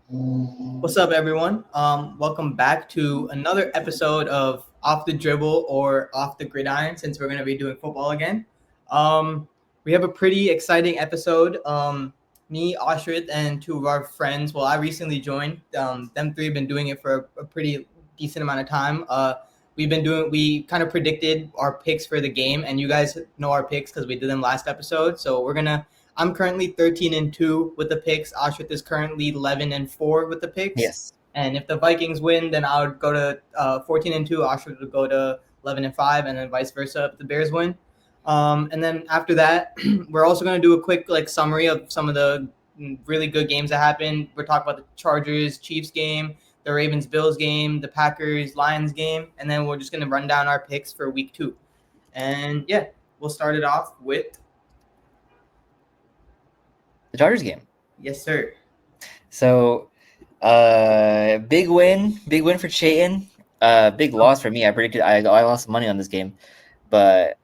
What's up, everyone? Welcome back to another episode of Off the Dribble or Off the Gridiron, since we're going to be doing football again. Um, we have a pretty exciting episode. Me, Aashrith, and two of our friends. Well, I recently joined. Them three have been doing it for a pretty decent amount of time. We kind of predicted our picks for the game, and you guys know our picks because we did them last episode. So I'm currently 13-2 with the picks. Aashrith is currently 11-4 with the picks. Yes. And if the Vikings win, then I would go to 14-2. Aashrith would go to 11-5, and then vice versa if the Bears win. And then after that, we're also going to do a quick summary of some of the really good games that happened. We're talking about the Chargers Chiefs game, the Ravens Bills game, the Packers Lions game, and then we're just going to run down our picks for week 2. And yeah, we'll start it off with The Chargers game. yes, sir. So, big win for Chetan. Big loss for me. I lost money on this game, but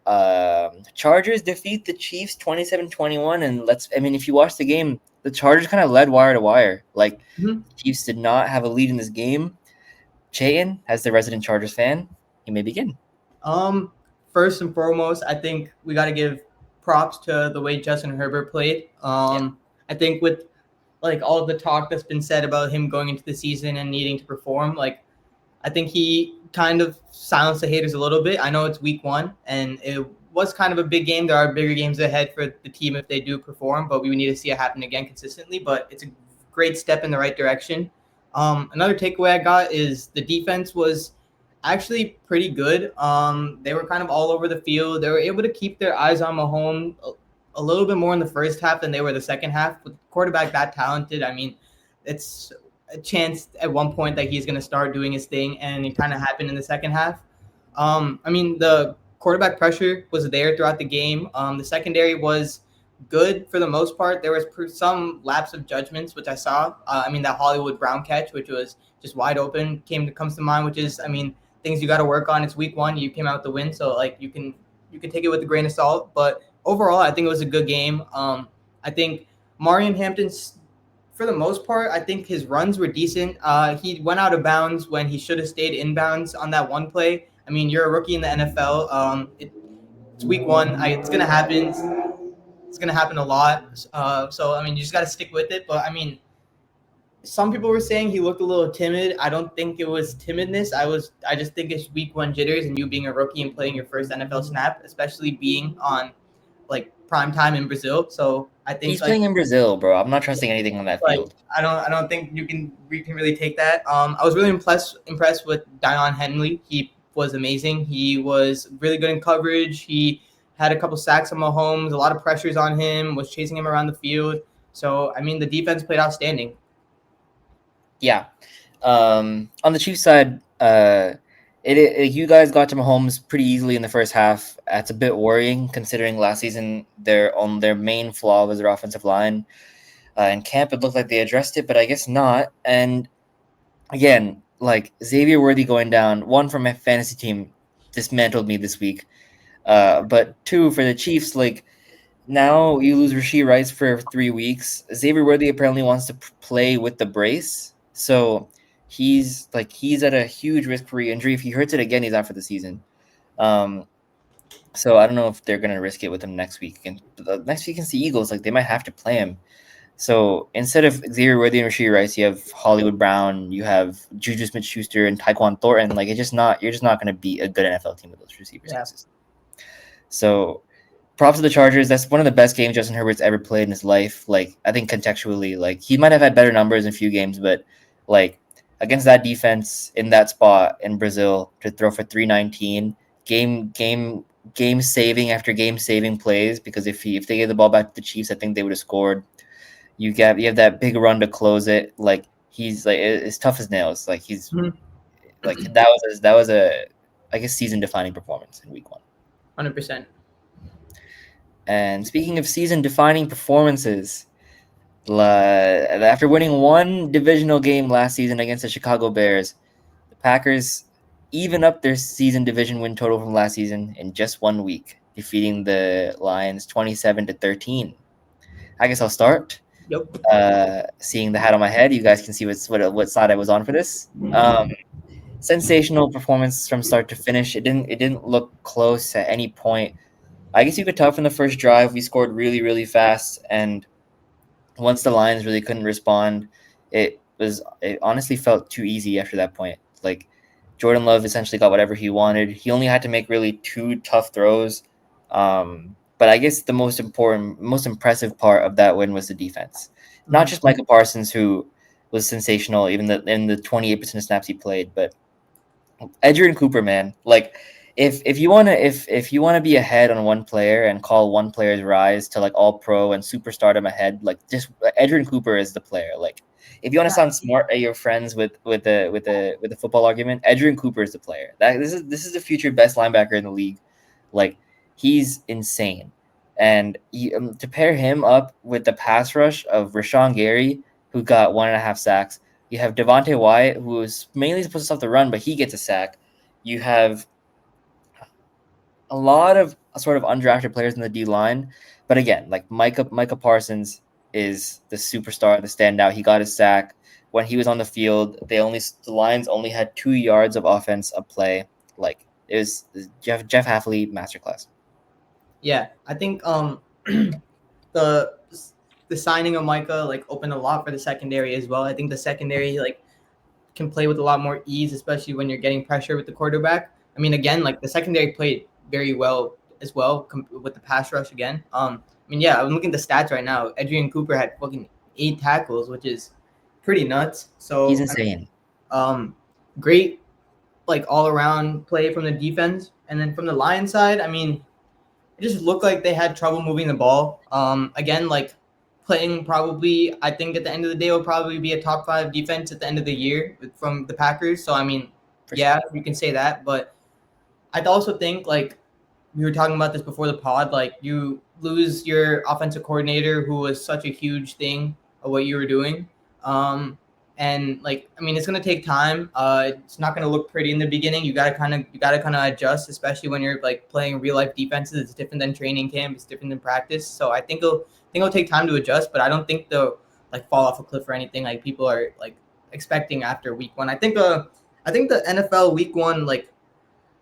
Chargers defeat the Chiefs 27-21. And if you watch the game, the Chargers kind of led wire to wire. Chiefs did not have a lead in this game. Chetan, as the resident Chargers fan, you may begin. First and foremost, I think we got to give props to the way Justin Herbert played. I think with all of the talk that's been said about him going into the season and needing to perform, I think he kind of silenced the haters a little bit. I know it's week 1 and it was kind of a big game. There are bigger games ahead for the team if they do perform, but we need to see it happen again consistently. But it's a great step in the right direction. Another takeaway I got is the defense was actually pretty good. They were kind of all over the field. They were able to keep their eyes on Mahomes a little bit more in the first half than they were the second half. With the quarterback that talented, I mean, it's a chance at one point that he's going to start doing his thing, and it kind of happened in the second half. The quarterback pressure was there throughout the game. The secondary was good for the most part. There was some lapse of judgments, which I saw. That Hollywood Brown catch, which was just wide open, comes to mind, which is, things you got to work on. It's week 1. You came out with the win, so you can take it with a grain of salt. But overall, I think it was a good game. I think Marion Hampton's, for the most part, I think his runs were decent. He went out of bounds when he should have stayed inbounds on that one play. You're a rookie in the NFL. It's week 1. It's gonna happen. It's gonna happen a lot. You just got to stick with it. But some people were saying he looked a little timid. I don't think it was timidness. I just think it's week 1 jitters, and you being a rookie and playing your first NFL snap, especially being on prime time in Brazil. So I think he's playing in Brazil, bro. I'm not trusting anything on that field. I don't think we can really take that. I was really impressed with Dion Henley. He was amazing. He was really good in coverage. He had a couple sacks on Mahomes, a lot of pressures on him, was chasing him around the field. So the defense played outstanding. Yeah. On the Chiefs side, you guys got to Mahomes pretty easily in the first half. That's a bit worrying considering last season their main flaw was their offensive line. In camp, it looked like they addressed it, but I guess not. And again, Xavier Worthy going down, 1 from my fantasy team dismantled me this week. But 2 for the Chiefs, now you lose Rashee Rice for 3 weeks. Xavier Worthy apparently wants to play with the brace. So he's at a huge risk for re-injury. If he hurts it again, he's out for the season. So I don't know if they're gonna risk it with him next week. And next week against the Eagles, they might have to play him. So instead of Xavier Worthy and Rashee Rice, you have Hollywood Brown, you have Juju Smith-Schuster and Tyquan Thornton. You're just not gonna beat a good NFL team with those receivers. Yeah. So props to the Chargers. That's one of the best games Justin Herbert's ever played in his life. I think contextually, he might have had better numbers in a few games, but against that defense in that spot in Brazil to throw for 319, game saving after game saving plays, because if they gave the ball back to the Chiefs, I think they would have scored. You have that big run to close it. He's as tough as nails. He's that was a season defining performance in week 1. 100%. And speaking of season defining performances, after winning 1 divisional game last season against the Chicago Bears, the Packers even up their season division win total from last season in just 1 week, defeating the Lions 27-13. I guess I'll start. Yep. Seeing the hat on my head, you guys can see what side I was on for this. Sensational performance from start to finish. It didn't look close at any point. I guess you could tell from the first drive we scored really, really fast, and once the Lions really couldn't respond, it honestly felt too easy after that point. Like Jordan Love essentially got whatever he wanted. He only had to make really two tough throws. But I guess the most impressive part of that win was the defense. Not just Micah Parsons, who was sensational, even in the 28% of snaps he played, but Edgerrin Cooper, man. Like if you wanna be ahead on one player and call one player's rise to like all pro and superstardom ahead, like just Edgerrin Cooper is the player. Like if you want to sound smart at your friends with a football argument, Edgerrin Cooper is the player. This is the future best linebacker in the league. Like he's insane. And to pair him up with the pass rush of Rashawn Gary, who got 1.5 sacks, you have Devontae Wyatt, who is mainly supposed to stop the run, but he gets a sack. You have a lot of sort of undrafted players in the D line, but again, like Micah Parsons is the superstar, the standout. He got his sack when he was on the field. The Lions only had 2 yards of offense a play. Like it was Jeff Hafley masterclass. Yeah, I think the the signing of Micah like opened a lot for the secondary as well. I think the secondary like can play with a lot more ease, especially when you're getting pressure with the quarterback. I mean, again, like the secondary played very well as well with the pass rush again. I mean, yeah, I'm looking at the stats right now. Adrian Cooper had fucking 8 tackles, which is pretty nuts. So He's insane. Great like all around play from the defense, and then from the Lions side, I mean, it just looked like they had trouble moving the ball. Again, like playing probably, I think at the end of the day will probably be a top 5 defense at the end of the year from the Packers. So I mean, yeah, you can say that, but I also think like we were talking about this before the pod, like you lose your offensive coordinator who was such a huge thing of what you were doing. And like I mean it's gonna take time. It's not gonna look pretty in the beginning. You gotta kind of adjust, especially when you're like playing real life defenses. It's different than training camp, it's different than practice. So I think it'll take time to adjust, but I don't think they'll like fall off a cliff or anything like people are like expecting after week one. I think the NFL week one like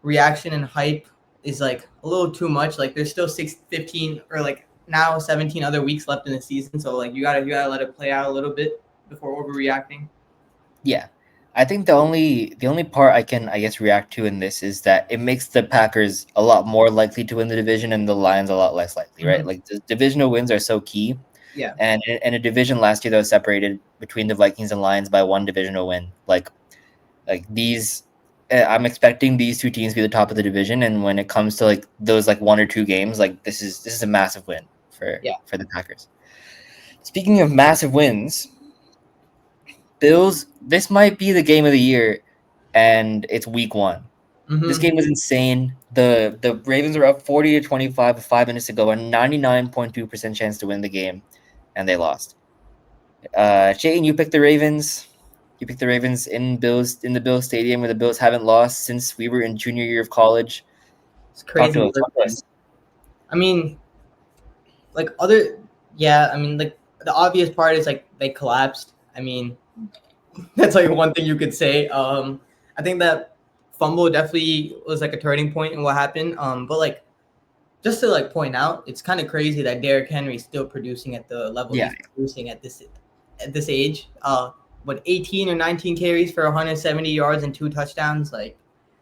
reaction and hype is like a little too much. Like there's still 15 or like now 17 other weeks left in the season. So like you gotta let it play out a little bit before overreacting. Yeah. I think the only part I can, I guess, react to in this is that it makes the Packers a lot more likely to win the division and the Lions a lot less likely, right? Like the divisional wins are so key. Yeah. And in a division last year that was separated between the Vikings and Lions by 1 divisional win. Like these, I'm expecting these 2 teams to be the top of the division. And when it comes to like those like 1 or 2 games, like this is a massive win for the Packers. Speaking of massive wins, Bills, this might be the game of the year, and it's week 1. This game was insane. The Ravens were up 40-25 with 5 minutes to go, a 99.2% chance to win the game, and they lost. Chetan, you picked the Ravens. You picked the Ravens in the Bills Stadium, where the Bills haven't lost since we were in junior year of college. It's crazy. Talk to us. I mean, like I mean, like the obvious part is like they collapsed. I mean, that's like one thing you could say. I think that fumble definitely was like a turning point in what happened. But like just to like point out, it's kind of crazy that Derrick Henry is still producing at the level he's producing at this age. What 18 or 19 carries for 170 yards and 2 touchdowns? Like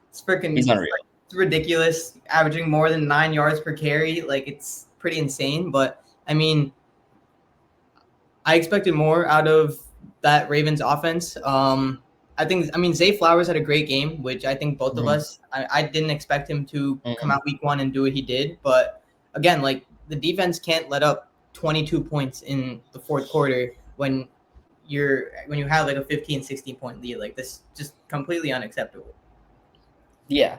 it's freaking He's unreal. It's ridiculous. Averaging more than 9 yards per carry, like it's pretty insane. But I mean, I expected more out of that Ravens offense. I mean, Zay Flowers had a great game, which I think both of us, I didn't expect him to come out week 1 and do what he did. But again, like the defense can't let up 22 points in the 4th quarter when you have like a 15, 16 point lead. Like this just completely unacceptable. Yeah.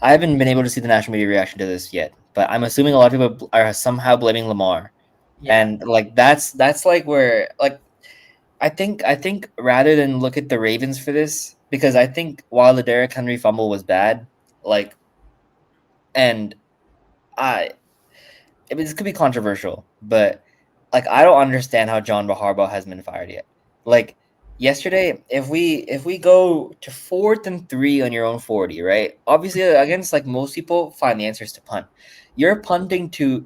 I haven't been able to see the national media reaction to this yet, but I'm assuming a lot of people are somehow blaming Lamar. Yeah. And like that's like where like I think rather than look at the Ravens for this, because I think while the Derrick Henry fumble was bad, like, and I mean, this could be controversial, but like I don't understand how John Harbaugh hasn't been fired yet. Like yesterday, if we go to 4th and 3 on your own 40, right? Obviously, against like most people, find the answers to punt. You're punting to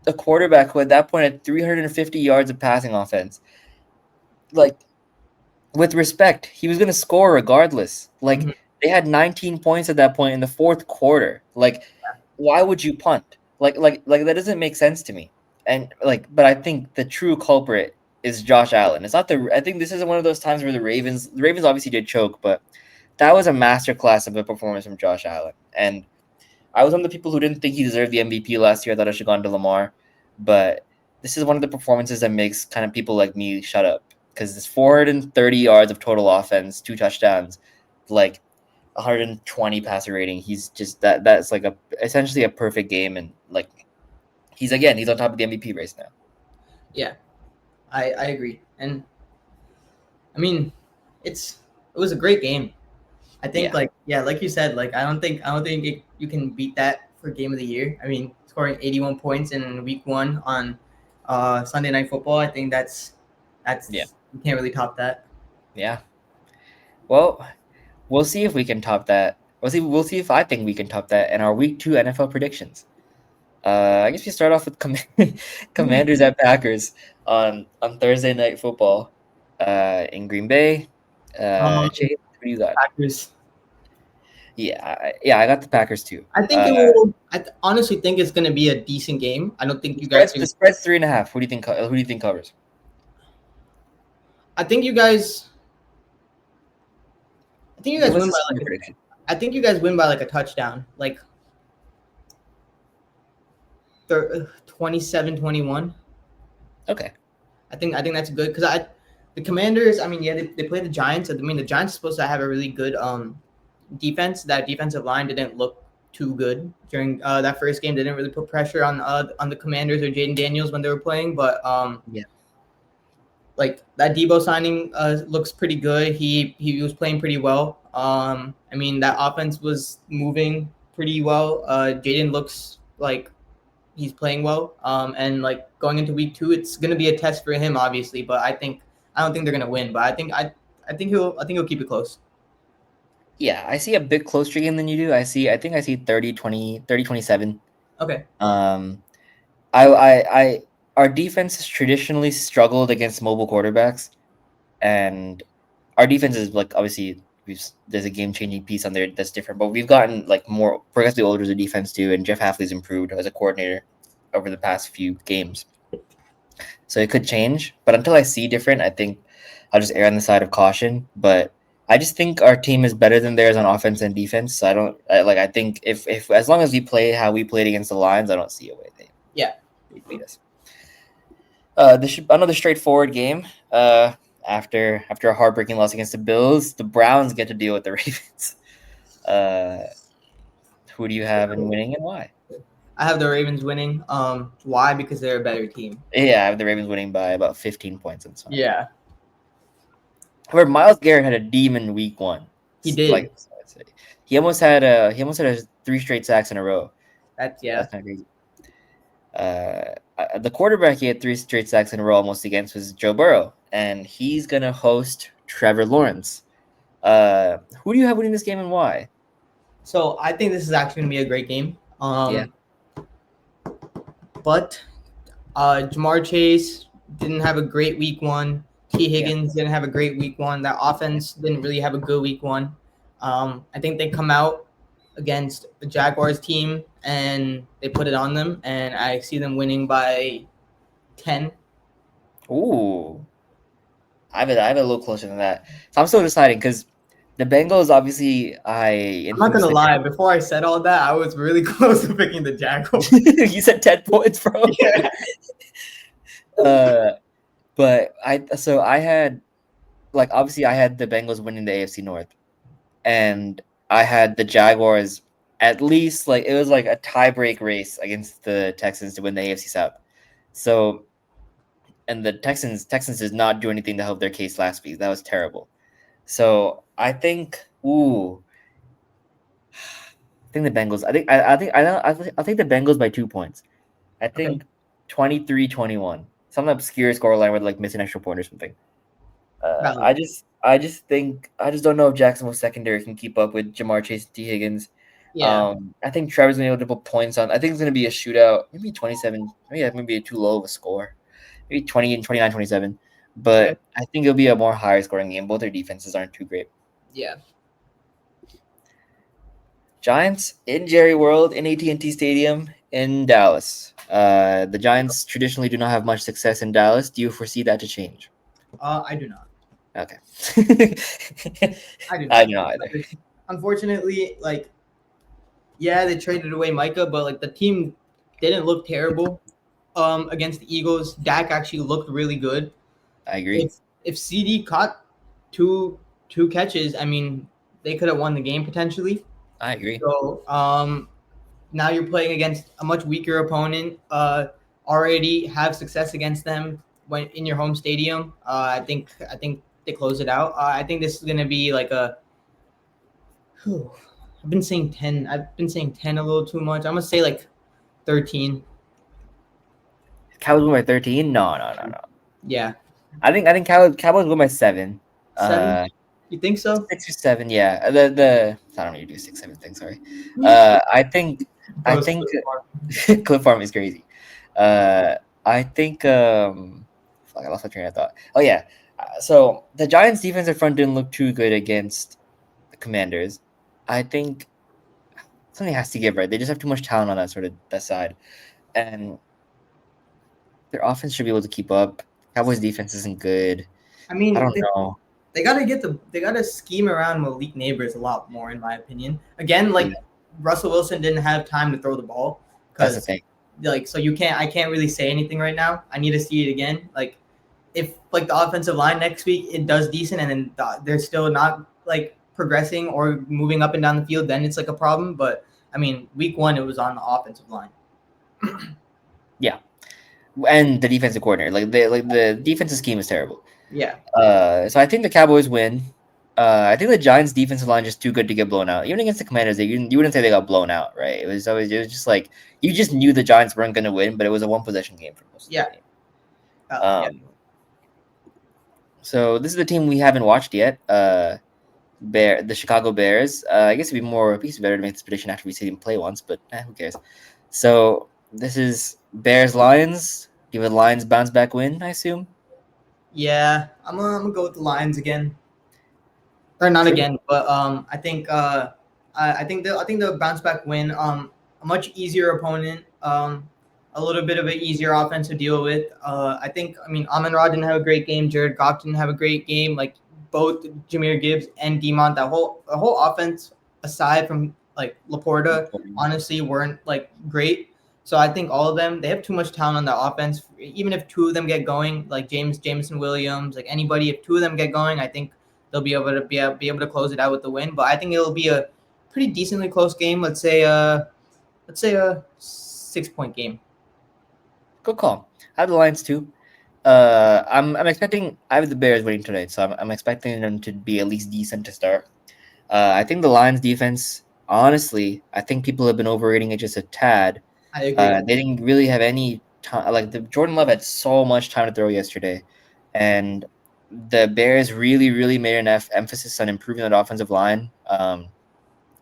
a quarterback who at that point had 350 yards of passing offense. Like, with respect, he was going to score regardless. Like, Mhm. they had 19 points at that point in the fourth quarter. Like, why would you punt? Like that doesn't make sense to me. And but I think the true culprit is Josh Allen. It's not the. I think this is one of those times where the Ravens obviously did choke, but that was a masterclass of a performance from Josh Allen. And I was one of the people who didn't think he deserved the MVP last year. I thought I should have gone to Lamar, but this is one of the performances that makes kind of people like me shut up because it's 430 yards of total offense, 2 touchdowns, like 120 passer rating. He's just that's like essentially a perfect game, and like he's on top of the MVP race now. Yeah, I agree, and I mean, it was a great game. I think like you said, like I don't think you can beat that for game of the year. I mean, scoring 81 points in week 1 on Sunday Night Football, I think that's Yeah. you can't really top that. Yeah. Well, we'll see if we can top that. We'll see if I think we can top that in our week 2 NFL predictions. I guess we start off with Commanders at Packers on Thursday Night Football in Green Bay. Chase, what do you got? Packers. Yeah, I got the Packers too. I think it will. Honestly think it's going to be a decent game. I don't think The you guys. spread's the spread's 3.5. Who do you think? Who do you think covers? I think you guys. I think you guys Give us win a by score like. prediction. I think you guys win by like a touchdown, like 27-21. Okay. I think that's good because the Commanders. I mean, yeah, they play the Giants. I mean, the Giants are supposed to have a really good defense. That defensive line didn't look too good during that first game. They didn't really put pressure on the Commanders or Jaden Daniels when they were playing. But Yeah. like that Debo signing looks pretty good. He was playing pretty well. I mean, that offense was moving pretty well. Jaden looks like he's playing well. And like going into week 2, it's gonna be a test for him, obviously. But I don't think they're gonna win. But I think he'll keep it close. Yeah, I see a bit closer game than you do. I think I see 30-20, 30-27. Okay. I our defense has traditionally struggled against mobile quarterbacks, and our defense is like obviously there's a game changing piece on there that's different, but we've gotten like more progressively older as a defense too, and Jeff Hafley's improved as a coordinator over the past few games, so it could change. But until I see different, I think I'll just err on the side of caution. But I just think our team is better than theirs on offense and defense. So I think if as long as we play how we played against the Lions, I don't see a way they Yeah. beat us. Another straightforward game. After a heartbreaking loss against the Bills, the Browns get to deal with the Ravens. Who do you have in winning and why? I have the Ravens winning. Why? Because they're a better team. Yeah, I have the Ravens winning by about 15 points in this one. Yeah, Where Myles Garrett had a demon week 1. he did. Like he almost had a 3 straight sacks in a row. That's That's kind of crazy. The quarterback he had 3 straight sacks in a row almost against was Joe Burrow, and he's gonna host Trevor Lawrence. Who do you have winning this game and why? So I think this is actually gonna be a great game. Yeah. But Jamar Chase didn't have a great week 1. T. Higgins didn't have a great week 1. That offense didn't really have a good week 1. I think they come out against the Jaguars team and they put it on them, and I see them winning by 10. Ooh, I have it a little closer than that. So I'm still deciding because the Bengals obviously I'm not gonna lie. Before I said all that, I was really close to picking the Jaguars. You said 10 points, bro. Yeah. But I had obviously I had the Bengals winning the AFC North, and I had the Jaguars at least it was like a tiebreak race against the Texans to win the AFC South. So, and the Texans did not do anything to help their case last week. That was terrible. So I think, I think the Bengals. I think the Bengals by 2 points. I think 23-21. some obscure scoreline with like missing extra point or something. Valid. I just don't know if Jacksonville's secondary can keep up with Jamar Chase and T Higgins. Yeah. I think Trevor's gonna be able to put points on. I think it's gonna be a shootout, maybe 27. Maybe that may be too low of a score, maybe 20 and 29, 27. Okay. But I think it'll be a more higher scoring game. Both their defenses aren't too great. Yeah. Giants in Jerry World in AT&T Stadium in Dallas. The Giants traditionally do not have much success in Dallas. Do you foresee that to change? I do not. Okay. I do I not. do not either. Unfortunately, like, yeah, they traded away Micah, but like the team didn't look terrible. Against the Eagles, Dak actually looked really good. I agree. If CD caught two catches, I mean, they could have won the game potentially. I agree. So now you're playing against a much weaker opponent. Already have success against them when in your home stadium. I think they close it out. I think this is gonna be like a. Whew, I've been saying 10. I've been saying 10 a little too much. I'm gonna say like 13. Cowboys win by 13? No. Yeah, I think Cowboys win by 7. 7. You think so? 6 or 7, yeah. The I don't know you do 6, 7 thing, sorry. I think Bros, Cliff Farm is crazy. I think fuck, I lost my train of thought. Oh yeah. So the Giants defensive front didn't look too good against the Commanders. I think something has to give, right? They just have too much talent on that side. And their offense should be able to keep up. Cowboys defense isn't good. I I mean, don't know. they gotta scheme around Malik Neighbors a lot more, in my opinion. Again, like Yeah. Russell Wilson didn't have time to throw the ball That's the because thing. like so I can't really say anything right now. I need to see it again. Like if like the offensive line next week it does decent and then they're still not like progressing or moving up and down the field, then it's like a problem. But I mean, week 1 it was on the offensive line. Yeah. And the defensive coordinator. The defensive scheme is terrible. Yeah. So I think the Cowboys win. I think the Giants' defensive line is just too good to get blown out. Even against the Commanders, you wouldn't say they got blown out, right? It was just like you just knew the Giants weren't going to win, but it was a one possession game for most of the game. Yeah. So this is the team we haven't watched yet. The Chicago Bears. I guess it'd be better to make this prediction after we see them play once, but who cares? So this is Bears Lions. Give it Lions bounce back win, I assume. Yeah, I'm gonna go with the Lions again. Or not Sure. again, but I think the bounce back win. A much easier opponent. A little bit of an easier offense to deal with. I mean Amon Ra didn't have a great game. Jared Goff didn't have a great game. Like both Jameer Gibbs and Demont, the whole offense aside from like Laporta, honestly weren't like great. So I think all of them, they have too much talent on the offense. Even if two of them get going, like Jameson Williams, like anybody, if two of them get going, I think they'll be able to close it out with the win. But I think it'll be a pretty decently close game. Let's say a 6-point game. Good call. I have the Lions too. I'm expecting. I have the Bears winning tonight, so I'm expecting them to be at least decent to start. I think the Lions defense, honestly, I think people have been overrating it just a tad. I agree. They didn't really have any time. Like the Jordan Love had so much time to throw yesterday, and the Bears really made an emphasis on improving that offensive line.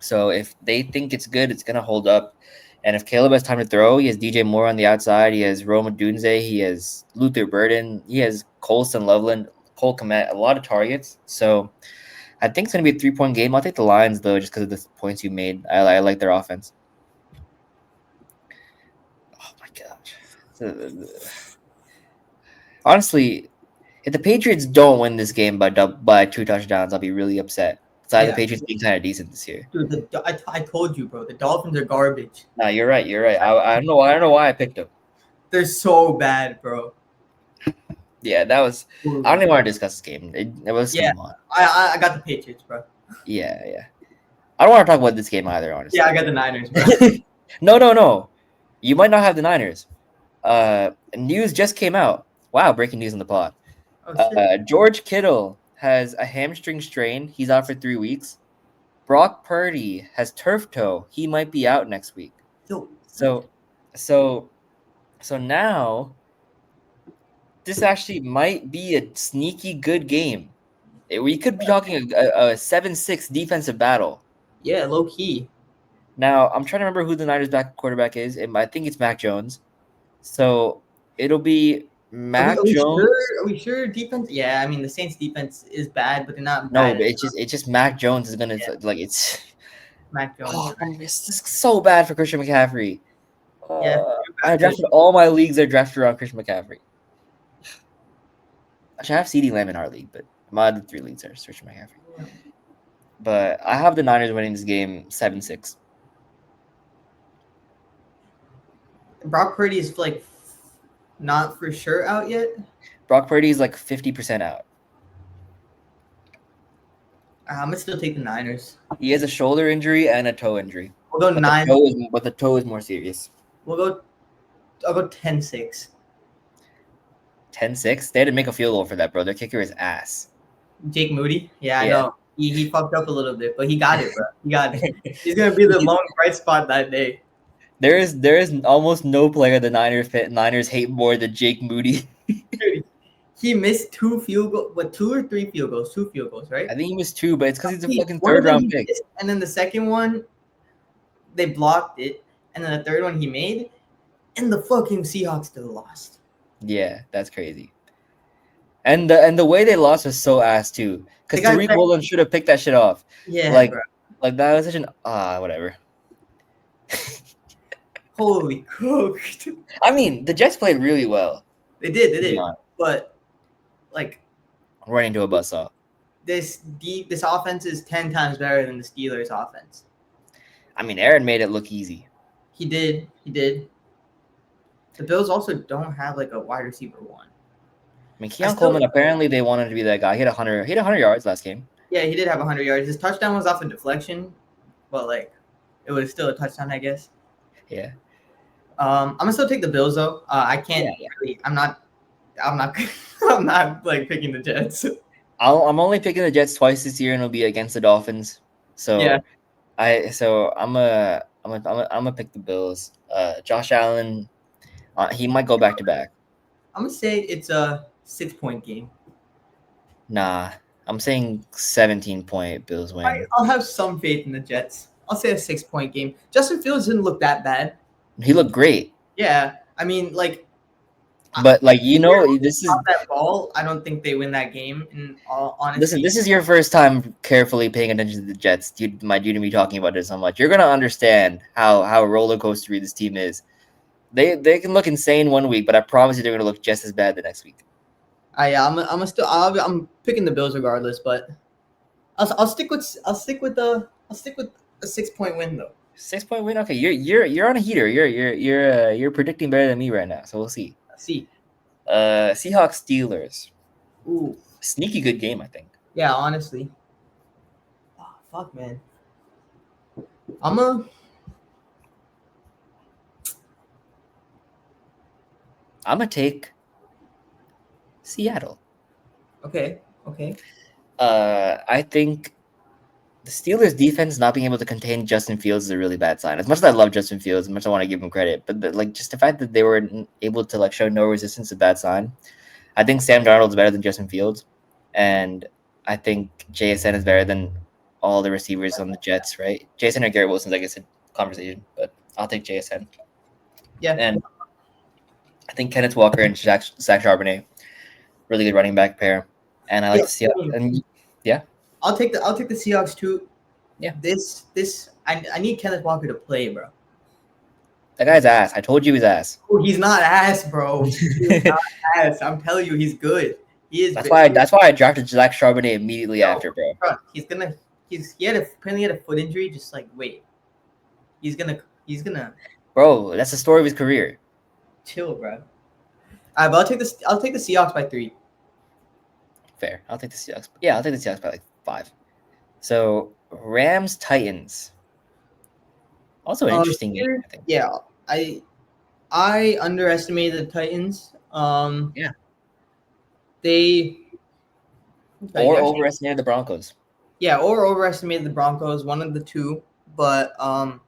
So if they think it's good, it's gonna hold up. And if Caleb has time to throw, he has DJ Moore on the outside. He has Roma Dunze. He has Luther Burden. He has Colston Loveland, Cole Kmet, a lot of targets. So I think it's going to be a 3-point game. I'll take the Lions, though, just because of the points you made. I like their offense. Oh, my gosh. Honestly, if the Patriots don't win this game by 2 touchdowns, I'll be really upset. Because the Patriots being kind of decent this year. Dude, I told you, bro. The Dolphins are garbage. No, you're right. I don't know why I picked them. They're so bad, bro. Yeah, that was. I don't even want to discuss this game. It was. Yeah, I got the Patriots, bro. Yeah. I don't want to talk about this game either, honestly. Yeah, I got the Niners, bro. No. You might not have the Niners. News just came out. Wow, breaking news on the pod. Oh, George Kittle has a hamstring strain. He's out for 3 weeks. Brock Purdy has turf toe. He might be out next week. Yo, So now this actually might be a sneaky good game. We could be talking a 7-6 defensive battle. Yeah, low key. Now, I'm trying to remember who the Niners back quarterback is. I think it's Mac Jones. So it'll be Mac Are we Jones. sure? Are we sure defense? Yeah, I mean the Saints defense is bad, but they're not No, bad but as it's just Mac Jones is gonna Yeah. like it's. Mac Jones. Oh, it's just so bad for Christian McCaffrey. Yeah, I drafted all my leagues. I drafted around Christian McCaffrey. I should have CD Lamb in our league, but my other 3 leagues are Christian McCaffrey. But I have the Niners winning this game 7-6. Brock Purdy is like not for sure out yet. Brock Purdy is like 50% out. I'm gonna still take the Niners. He has a shoulder injury and a toe injury. We'll go But 9. the toe is more serious. We'll go. I'll go 10-6. 10-6? They had to make a field goal for that, bro. Their kicker is ass. Jake Moody. Yeah, I Yeah. know. He fucked up a little bit, but he got it, bro. He got it. He's gonna be the lone bright spot that day. There is almost no player the Niners hate more than Jake Moody. Dude, he missed 2 field goals. What, 2 or 3 field goals? 2 field goals, right? I think he was 2, but it's because he's a fucking One of them third-round he pick. missed, and then the second one, they blocked it, and then the third one he made, and the fucking Seahawks still lost. Yeah, that's crazy. And the way they lost was so ass too. Because The guy Tariq said- Woolen should have picked that shit off. Yeah, Like- bro. Like that was such an whatever. Holy cooked. I mean, the Jets played really well. They did, Yeah. but like Running to a buzzsaw. this offense is 10 times better than the Steelers' offense. I mean, Aaron made it look easy. He did. The Bills also don't have like a wide receiver one. I mean, I Keon still- Coleman, apparently they wanted to be that guy. He had 100 yards last game. Yeah, he did have 100 yards. His touchdown was off a deflection, but like it was still a touchdown, I guess. Yeah. I'm gonna still take the Bills though. I can't really. I'm not. I'm not like picking the Jets. I'm only picking the Jets twice this year, and it'll be against the Dolphins. So Yeah. I'm gonna pick the Bills. Josh Allen, he might go back to back. I'm gonna say it's a 6-point game. Nah, I'm saying 17-point Bills win. I'll have some faith in the Jets. I'll say a 6-point game. Justin Fields didn't look that bad. He looked great, Yeah, I mean, like but like this is off that ball, I don't think they win that game. In all honesty, listen. This is your first time carefully paying attention to the Jets. My dude to be talking about this so much. You're gonna understand how roller coastery this team is. They can look insane one week, but I promise you they're gonna look just as bad the next week. I'm picking the Bills regardless, but I'll stick with a 6-point win though. 6-point win. Okay, you're on a heater. You're predicting better than me right now. So we'll see. Let's see. Seahawks Steelers. Ooh, Sneaky good game, I think. yeah, honestly. Oh, fuck, man. I'm gonna take Seattle. okay. I think the Steelers' defense not being able to contain Justin Fields is a really bad sign. As much as I love Justin Fields, as much as I want to give him credit, but just the fact that they were able to like show no resistance is a bad sign. I think Sam Darnold is better than Justin Fields, and I think JSN is better than all the receivers on the Jets. Right? JSN or Garrett Wilson's, I guess, a conversation, but I'll take JSN. Yeah. And I think Kenneth Walker and Zach Charbonnet, really good running back pair, and I like to see. And I'll take the Seahawks too. Yeah. I need Kenneth Walker to play, bro. That guy's ass. I told you he's ass. Oh, he's not ass, bro. He's not ass. I'm telling you, he's good. He is. That's why I drafted Zach Charbonnet immediately after, bro. Bro, he had a foot injury. Just like wait, he's gonna Bro, that's the story of his career. chill, bro. All right, but I'll take the Seahawks by 3. Fair. I'll take the Seahawks. Yeah, I'll take the Seahawks by like 5. So Rams Titans. Also an interesting game, I think. Yeah, I underestimated the Titans. Yeah. They Or overestimated the Broncos. Yeah, or overestimated the Broncos, one of the two. But the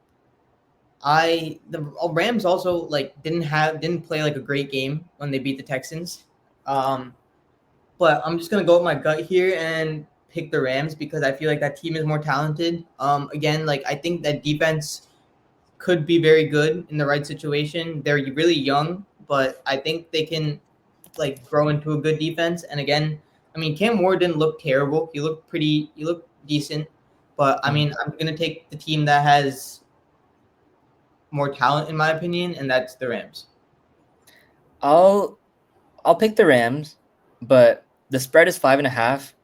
Rams also like didn't play like a great game when they beat the Texans. But I'm just gonna go with my gut here and pick the Rams because I feel like that team is more talented. Again, like I think that defense could be very good in the right situation. They're really young, but I think they can like grow into a good defense. And again, I mean, Cam Ward didn't look terrible. He looked decent. But I mean, I'm gonna take the team that has more talent, in my opinion, and that's the Rams. I'll pick the Rams, but the spread is 5.5.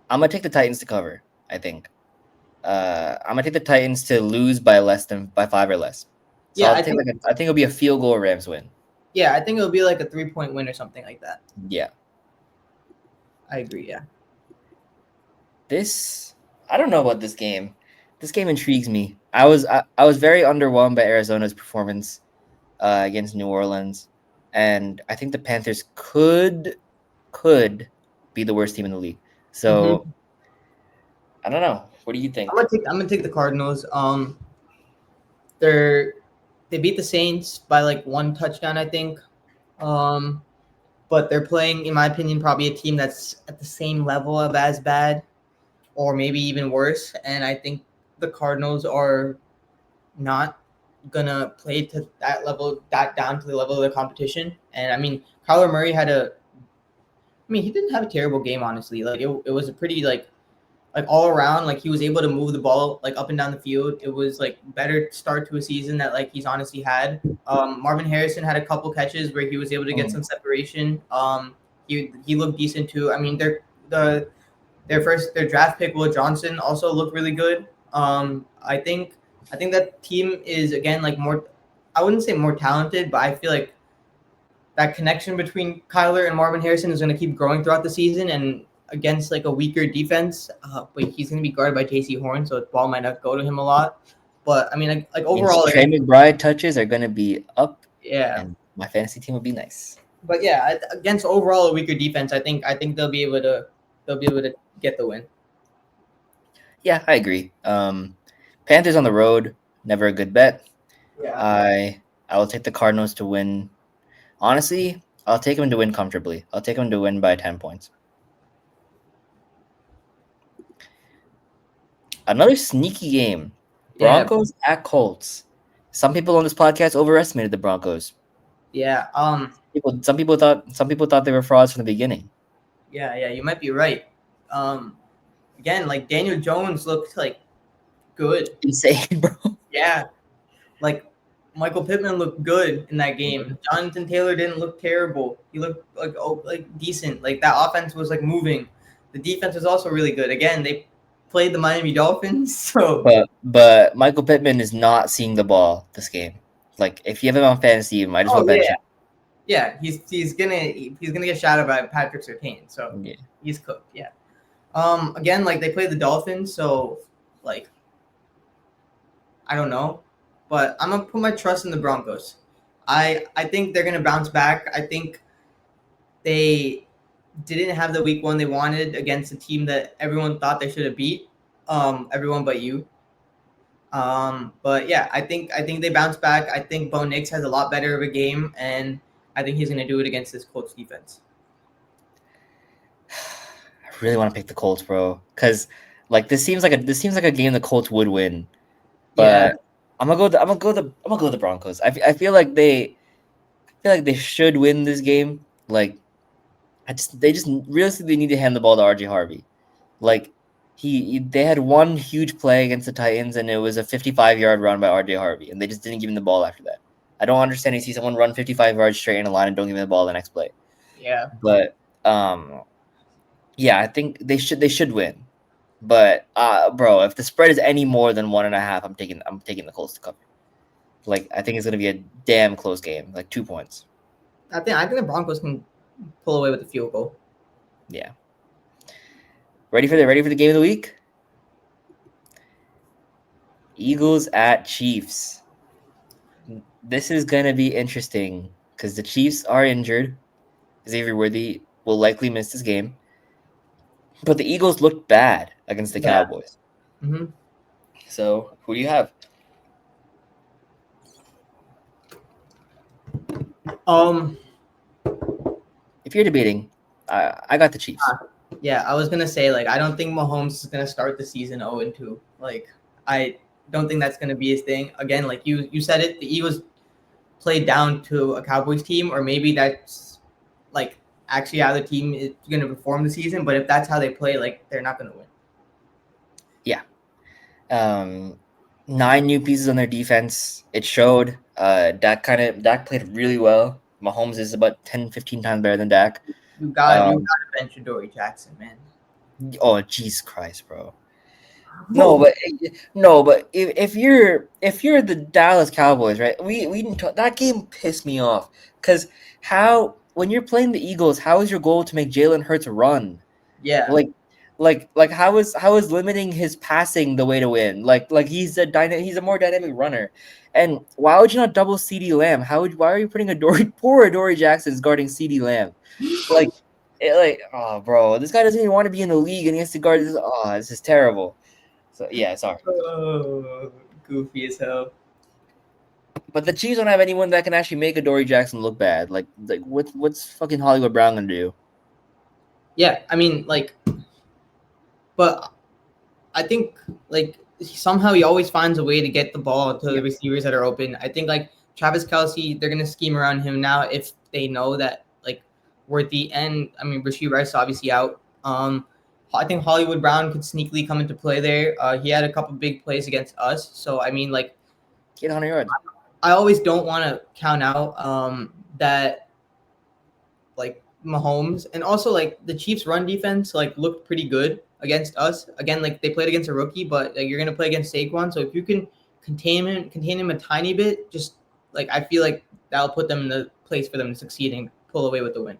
I'm gonna take the Titans to cover. I think. I'm gonna take the Titans to lose by 5 or less. So Yeah, I think it'll be a field goal Rams win. Yeah, I think it'll be like a 3-point win or something like that. Yeah. I agree. Yeah. I don't know about this game. This game intrigues me. I was very underwhelmed by Arizona's performance against New Orleans, and I think the Panthers could be the worst team in the league. So I don't know. What do you think? I'm gonna take the Cardinals. They beat the Saints by like 1 touchdown, I think. But they're playing, in my opinion, probably a team that's at the same level of as bad, or maybe even worse. And I think the Cardinals are not gonna play to that level, that down to the level of the competition. And I mean, Kyler Murray he didn't have a terrible game, honestly. Like it was a pretty like all around, like he was able to move the ball like up and down the field. It was like better start to a season that like he's honestly had. Marvin Harrison had a couple catches where he was able to get some separation. He looked decent too. I mean, their draft pick Will Johnson also looked really good. I think that team is again like more. I wouldn't say more talented, but I feel like that connection between Kyler and Marvin Harrison is going to keep growing throughout the season. And against like a weaker defense, but he's going to be guarded by J.C. Horn, so the ball might not go to him a lot. But I mean, like overall, Trey McBride touches are going to be up. Yeah, and my fantasy team will be nice. But yeah, against overall a weaker defense, I think they'll be able to get the win. Yeah, I agree. Panthers on the road, never a good bet. Yeah. I will take the Cardinals to win. Honestly, I'll take them to win comfortably. I'll take them to win by 10 points. Another sneaky game. Broncos at Colts. Some people on this podcast overestimated the Broncos. Yeah. Some people thought they were frauds from the beginning. Yeah, you might be right. Again, like Daniel Jones looked like good. Insane, bro. Yeah. Like Michael Pittman looked good in that game. Jonathan Taylor didn't look terrible. He looked like decent. Like that offense was like moving. The defense was also really good. Again, they played the Miami Dolphins. So but Michael Pittman is not seeing the ball this game. Like if you have him on fantasy, you might as well bench him. Yeah, he's gonna get shadowed by Patrick Surtain. So he's cooked. Yeah. Again, like they played the Dolphins, so like I don't know. But I'm gonna put my trust in the Broncos. I think they're gonna bounce back. I think they didn't have the week 1 they wanted against a team that everyone thought they should have beat. Everyone but you. But yeah, I think they bounce back. I think Bo Nix has a lot better of a game, and I think he's gonna do it against this Colts defense. I really want to pick the Colts, bro, because like this seems like a game the Colts would win. But I'm gonna go the Broncos. I feel like they should win this game. Like they just realistically need to hand the ball to RJ Harvey. Like they had one huge play against the Titans and it was a 55-yard run by RJ Harvey and they just didn't give him the ball after that. I don't understand. You see someone run 55 yards straight in a line and don't give him the ball the next play. Yeah. But yeah, I think they should win. But bro, if the spread is any more than 1.5, I'm taking the Colts to cover. Like I think it's gonna be a damn close game, like 2 points. I think the Broncos can pull away with the field goal. Yeah. Ready for the game of the week? Eagles at Chiefs. This is gonna be interesting because the Chiefs are injured. Xavier Worthy will likely miss this game. But the Eagles looked bad against the Cowboys. Mm-hmm. So, who do you have? If if you're debating, I got the Chiefs. Yeah, I was gonna say like I don't think Mahomes is gonna start the season 0-2. Like I don't think that's gonna be his thing. Again, like you said it, the Eagles played down to a Cowboys team, or maybe that's like actually how the team is gonna perform the season. But if that's how they play, like they're not gonna win. Yeah. 9 new pieces on their defense. It showed. Dak played really well. Mahomes is about 10, 15 times better than Dak. You got to bench Dory Jackson, man. Oh, Jesus Christ, bro. No, but if you're the Dallas Cowboys, right? We didn't that game pissed me off because when you're playing the Eagles, how is your goal to make Jalen Hurts run? Yeah. Like how is limiting his passing the way to win? Like he's a more dynamic runner, and why would you not double CeeDee Lamb? Why are you putting poor Adoree Jackson's guarding CeeDee Lamb? Oh, bro, this guy doesn't even want to be in the league, and he has to guard this. Oh, this is terrible. So yeah, sorry. Oh, goofy as hell. But the Chiefs don't have anyone that can actually make Adoree Jackson look bad. Like what's fucking Hollywood Brown gonna do? Yeah, I mean, like, but I think like somehow he always finds a way to get the ball to the receivers that are open. I think like Travis Kelce, they're gonna scheme around him now if they know that like we're at the end. I mean, Rashee Rice obviously out. I think Hollywood Brown could sneakily come into play there. He had a couple big plays against us, so I mean, like, get 100 yards. I always don't want to count out that like Mahomes, and also like the Chiefs' run defense like looked pretty good against us. Again, like they played against a rookie, but like, you're gonna play against Saquon, so if you can contain him a tiny bit, just like I feel like that'll put them in the place for them to succeed and pull away with the win.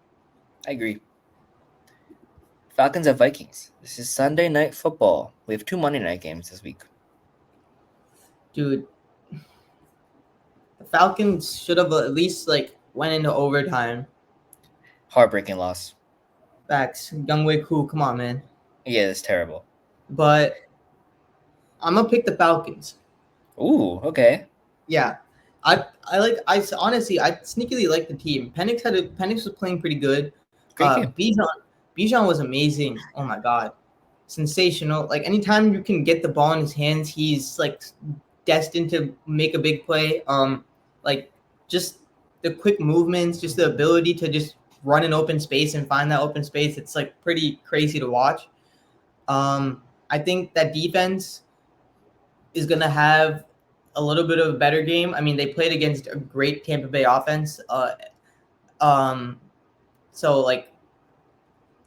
I agree. Falcons at Vikings. This is Sunday Night Football. We have 2 Monday night games this week. Dude, the Falcons should have at least like went into overtime. Heartbreaking loss. Facts. Younghoe Koo, come on, man. Yeah, it's terrible. But I'm gonna pick the Falcons. Ooh, okay. Yeah. I honestly sneakily like the team. Penix was playing pretty good. Great game. Bijan was amazing. Oh my god. Sensational. Like anytime you can get the ball in his hands, he's like destined to make a big play. Like just the quick movements, just the ability to just run an open space and find that open space. It's like pretty crazy to watch. I think that defense is gonna have a little bit of a better game. I mean, they played against a great Tampa Bay offense. So like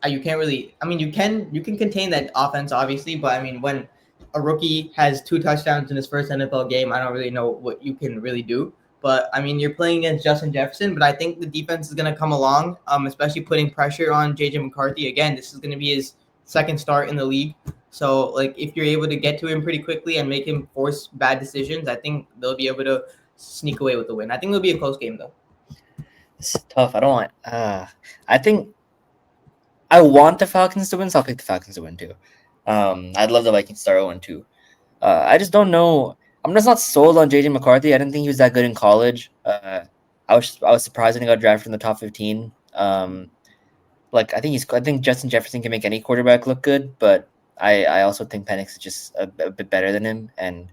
you can't really. I mean, you can contain that offense obviously, but I mean, when a rookie has 2 touchdowns in his first NFL game, I don't really know what you can really do. But I mean, you're playing against Justin Jefferson, but I think the defense is going to come along, especially putting pressure on JJ McCarthy. Again, this is going to be his second start in the league. So, like, if you're able to get to him pretty quickly and make him force bad decisions, I think they'll be able to sneak away with the win. I think it'll be a close game, though. It's tough. I don't want. I think I want the Falcons to win, so I'll pick the Falcons to win too. I'd love the Vikings to start 0-2. I just don't know. I'm just not sold on JJ McCarthy. I didn't think he was that good in college. I was surprised when he got drafted in the top 15. I think Justin Jefferson can make any quarterback look good, but I also think Penix is just a bit better than him, and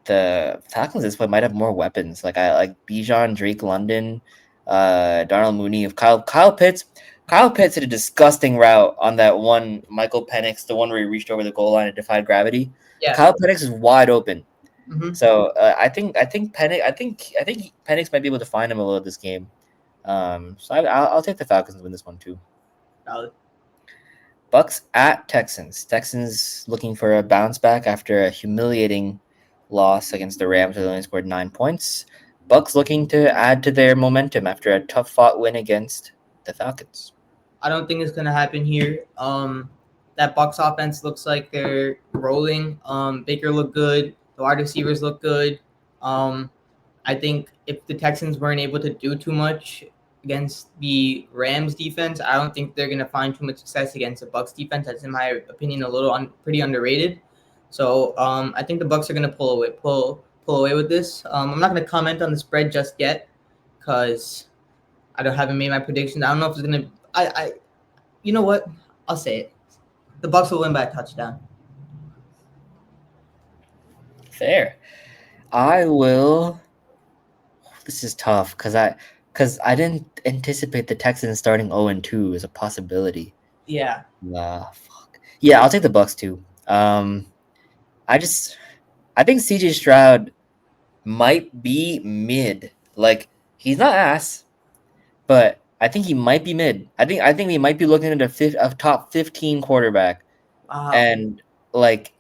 the Falcons this point might have more weapons. Like I like Bijan, Drake London, Darnell Mooney, of Kyle Pitts. Kyle Pitts had a disgusting route on that one Michael Penix, the one where he reached over the goal line and defied gravity. Yeah. Kyle Penix is wide open. Mm-hmm. So I think Penix might be able to find him a little this game. So I'll take the Falcons to win this one too. Valid. Bucks at Texans. Texans looking for a bounce back after a humiliating loss against the Rams, where they only scored 9 points. Bucks looking to add to their momentum after a tough fought win against the Falcons. I don't think it's gonna happen here. That Bucks offense looks like they're rolling. Baker looked good. The wide receivers look good. I think if the Texans weren't able to do too much against the Rams defense, I don't think they're gonna find too much success against the Bucks defense. That's, in my opinion, a little pretty underrated. So I think the Bucks are gonna pull away with this. I'm not gonna comment on the spread just yet because haven't made my predictions. I don't know if it's gonna. I you know what? I'll say it. The Bucks will win by a touchdown. Fair. I will. This is tough because I didn't anticipate the Texans starting 0-2 as a possibility. Yeah. Fuck. Yeah, I'll take the Bucks too. I think CJ Stroud might be mid. Like he's not ass, but I think he might be mid. I think we might be looking at a top 15 quarterback. Wow. And like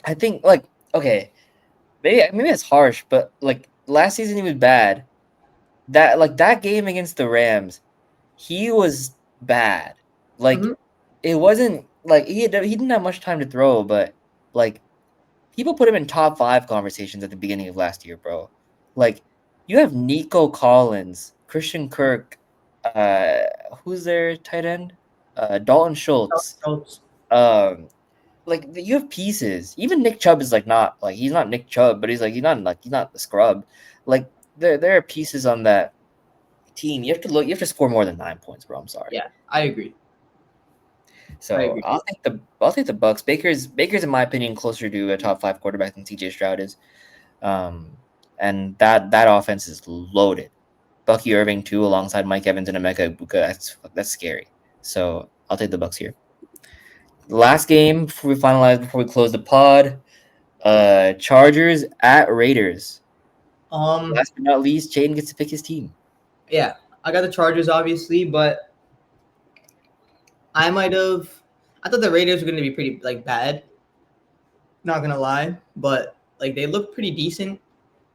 I think like okay, maybe it's harsh, but like last season he was bad. That game against the Rams, he was bad. Like Mm-hmm. it wasn't like he didn't have much time to throw, but like people put him in top 5 conversations at the beginning of last year, bro. Like you have Nico Collins, Christian Kirk, uh, who's their tight end? Dalton Schultz. Um, like you have pieces. Even Nick Chubb is like not like he's not Nick Chubb, but he's not the scrub. Like there are pieces on that team. You have to score more than 9 points, bro. I'm sorry. Yeah, I agree. I So agree. I'll take the Bucks. Baker's in my opinion closer to a top 5 quarterback than CJ Stroud is. And that offense is loaded. Bucky Irving too, alongside Mike Evans and Emeka Ibuka. That's scary. So I'll take the Bucks here. Last game before we close the pod. Chargers at Raiders. Last but not least, Chetan gets to pick his team. Yeah, I got the Chargers obviously, but I thought the Raiders were going to be pretty like bad. Not gonna lie, but like they look pretty decent.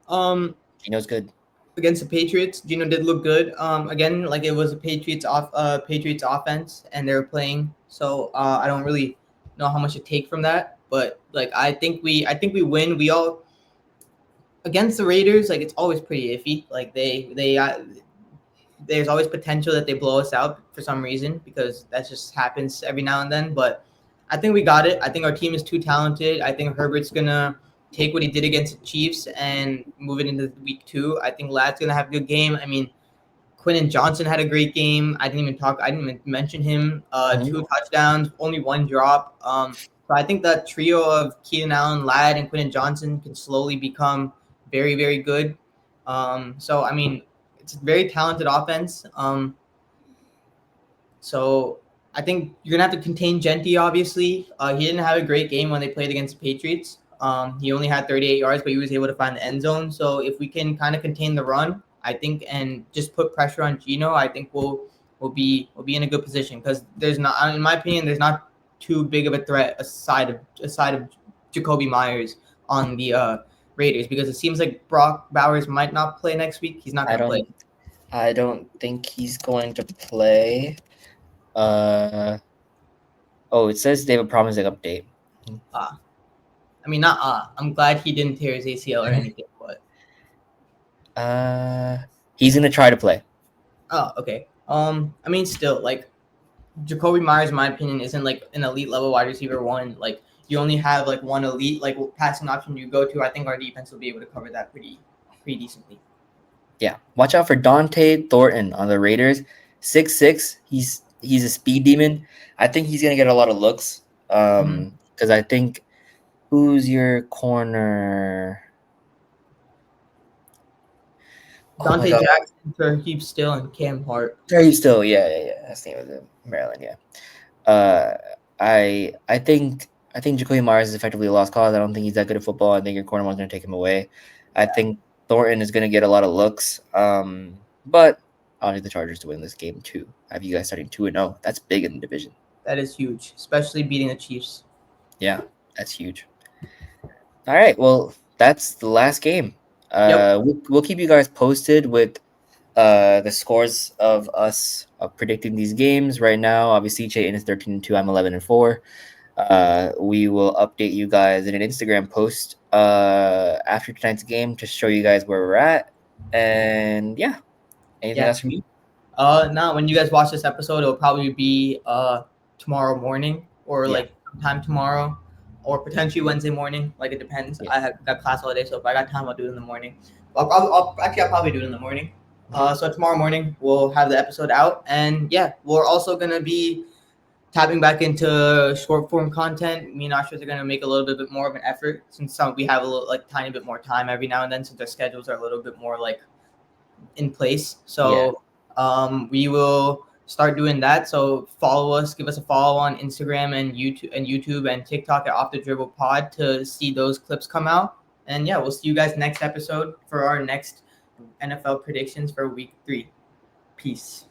Gino's good Against the Patriots, Gino did look good. Again, like it was a Patriots offense, and they were playing. So I don't really know how much to take from that, but like I think we win. We all against the Raiders, like it's always pretty iffy. Like there's always potential that they blow us out for some reason because that just happens every now and then. But I think we got it. I think our team is too talented. I think Herbert's gonna take what he did against the Chiefs and move it into week 2. I think Lad's gonna have a good game. I mean, Quentin Johnson had a great game. I didn't even mention him. 2 touchdowns, only 1 drop. So I think that trio of Keenan Allen, Ladd, and Quentin Johnson can slowly become very, very good. So I mean, it's a very talented offense. So I think you're gonna have to contain Genty. Obviously, he didn't have a great game when they played against the Patriots. He only had 38 yards, but he was able to find the end zone. So if we can kind of contain the run, I think, and just put pressure on Gino, I think we'll be in a good position because there's not, in my opinion, there's not too big of a threat aside of Jacoby Myers on the Raiders because it seems like Brock Bowers might not play next week. He's not gonna play. I don't think he's going to play. It says they have a promising update. I mean, I'm glad he didn't tear his ACL or anything, but he's gonna try to play. Oh, okay. I mean, still, like Jacoby Myers, in my opinion, isn't like an elite level wide receiver one. Like you only have like one elite like passing option you go to. I think our defense will be able to cover that pretty decently. Yeah, watch out for Dante Thornton on the Raiders. 6'6". He's a speed demon. I think he's gonna get a lot of looks. Because I think who's your corner? Dante Jackson, Terheap Still, and Cam Hart. Terheap Still, yeah. That's the name of the Maryland, yeah. I think Jacoby Myers is effectively a lost cause. I don't think he's that good at football. I think your corner one's gonna take him away. I think Thornton is gonna get a lot of looks. But I'll need the Chargers to win this game too. Have you guys starting 2-0? That's big in the division. That is huge, especially beating the Chiefs. Yeah, that's huge. All right, well, that's the last game. We'll keep you guys posted with the scores of us predicting these games right now. Obviously, Chetan is 13-2. I'm 11-4. We will update you guys in an Instagram post after tonight's game to show you guys where we're at. And yeah, anything else from you? Now when you guys watch this episode, it'll probably be tomorrow morning or like sometime tomorrow or potentially Wednesday morning. Like it depends. I have got class all day, so if I got time, I'll do it in the morning. I'll probably do it in the morning. So tomorrow morning we'll have the episode out, and yeah, we're also gonna be tapping back into short form content. Me and Aashrith are gonna make a little bit more of an effort since we have a little like tiny bit more time every now and then since our schedules are a little bit more like in place. So we will start doing that. So follow us, give us a follow on Instagram and YouTube and TikTok at Off the Dribble Pod to see those clips come out. And yeah, we'll see you guys next episode for our next NFL predictions for week 3. Peace.